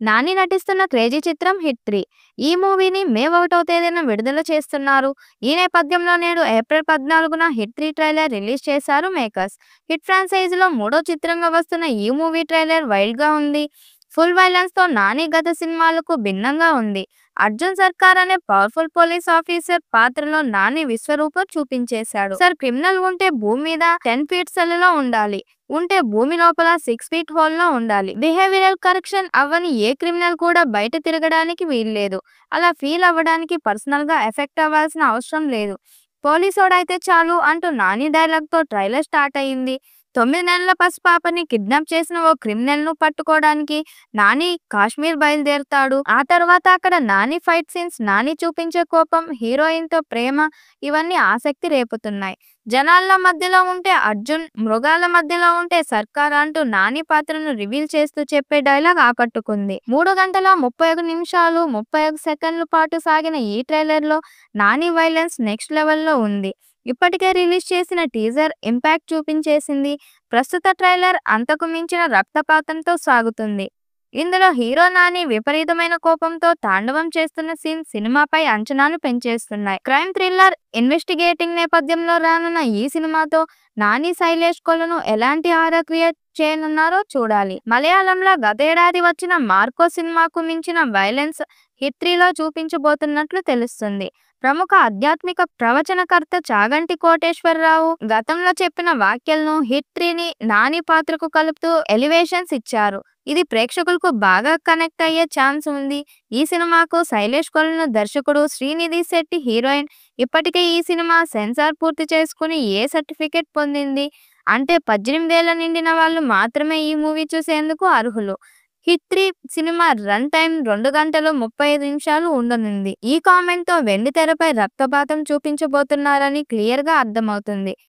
నాని నటిస్తున్న క్రేజీ చిత్రం హిట్ 3. ఈ మూవీని మే 1వ తేదీన విడుదల చేస్తున్నారు. ఈ నేపథ్యంలో నేడు ఏప్రిల్ 14న హిట్ 3 ట్రైలర్ రిలీజ్ చేశారు మేకర్స్. హిట్ ఫ్రాంచైజీలో మూడో చిత్రంగా వస్తున్న ఈ మూవీ ట్రైలర్ వైల్డ్‌గా ఉంది. ఫుల్ వైలెన్స్‌తో నాని గత సినిమాలకు భిన్నంగా ఉంది. అర్జున్ సర్కార్ అనే పవర్‌ఫుల్ పోలీస్ ఆఫీసర్ పాత్రలో నాని విశ్వరూపం చూపించేశాడు. క్రిమినల్ ఉంటే భూమి మీద 10 ఫీట్ సెల్లులో ఉండాలి. ఉంటే భూమి లోపల 6 ఫీట్ హోల్‌లో ఉండాలి. బిహేవియరల్ కరెక్షన్ అవ్వని ఏ క్రిమినల్ కూడా బయట తిరగడానికి వీల్లేదు. అలా ఫీల్ అవ్వడానికి పర్సనల్‌గా ఎఫెక్ట్ అవ్వాల్సిన అవసరం లేదు. పోలీసోడైతే చాలు అంటూ నాని డైలాగ్‌తో ట్రైలర్ స్టార్ట్ అయింది. 9 నెలల పసిపాపని కిడ్నాప్ చేసిన ఓ క్రిమినల్‌ను పట్టుకోవడానికి నాని కాశ్మీర్ బయలుదేరుతాడు. ఆ తర్వాత అక్కడ నాని ఫైట్ సీన్స్, నాని చూపించే కోపం, హీరోయిన్‌తో ప్రేమ ఇవన్నీ ఆసక్తి రేపుతున్నాయి. జనాల మధ్యలో ఉంటే అర్జున్, మృగాల మధ్యలో ఉంటే సర్కార్ అంటూ నాని పాత్రను రివీల్ చేస్తూ చెప్పే డైలాగ్ ఆకట్టుకుంది. 3 గంటల 31 నిమిషాలు 31 సెకన్ల పాటు సాగిన ఈ ట్రైలర్‌లో నాని వైలెన్స్ నెక్స్ట్ లెవెల్‌లో ఉంది. ఇప్పటికే రిలీజ్ చేసిన టీజర్ ఇంపాక్ట్ చూపించేసింది. ప్రస్తుత ట్రైలర్ అంతకు మించిన రక్తపాతంతో సాగుతుంది. ఇందులో హీరో నాని విపరీతమైన కోపంతో తాండవం చేస్తున్న సీన్ సినిమాపై అంచనాలు పెంచేస్తున్నాయి. క్రైమ్ థ్రిల్లర్ ఇన్వెస్టిగేటింగ్ నేపథ్యంలో రానున్న ఈ సినిమాతో నాని శైలేష్ కొలను ఎలాంటి హారర్ క్రియేట్ చేయనున్నారో చూడాలి. మలయాళంలో గతేడాది వచ్చిన మార్కో సినిమాకు మించిన వైలెన్స్ హిట్ 3లో చూపించబోతున్నట్లు తెలుస్తుంది. ప్రముఖ ఆధ్యాత్మిక ప్రవచనకర్త చాగంటి కోటేశ్వరరావు గతంలో చెప్పిన వ్యాఖ్యలను హిట్ 3ని నాని పాత్రకు కలుపుతూ ఎలివేషన్స్ ఇచ్చారు. ఇది ప్రేక్షకులకు బాగా కనెక్ట్ అయ్యే ఛాన్స్ ఉంది. ఈ సినిమాకు శైలేష్ కొలను దర్శకుడు, శ్రీనిధి శెట్టి హీరోయిన్. ఇప్పటికే ఈ సినిమా సెన్సార్ పూర్తి చేసుకుని ఏ సర్టిఫికెట్ పొందింది. అంటే 18 ఏళ్ల నిండిన వాళ్ళు మాత్రమే ఈ మూవీ చూసేందుకు అర్హులు. హిట్ 3 సినిమా రన్ టైం 2 గంటలు 35 నిమిషాలు ఉండనుంది. ఈ కామెంట్‌తో వెండితెరపై రక్తపాతం చూపించబోతున్నారని క్లియర్‌గా అర్థమవుతుంది.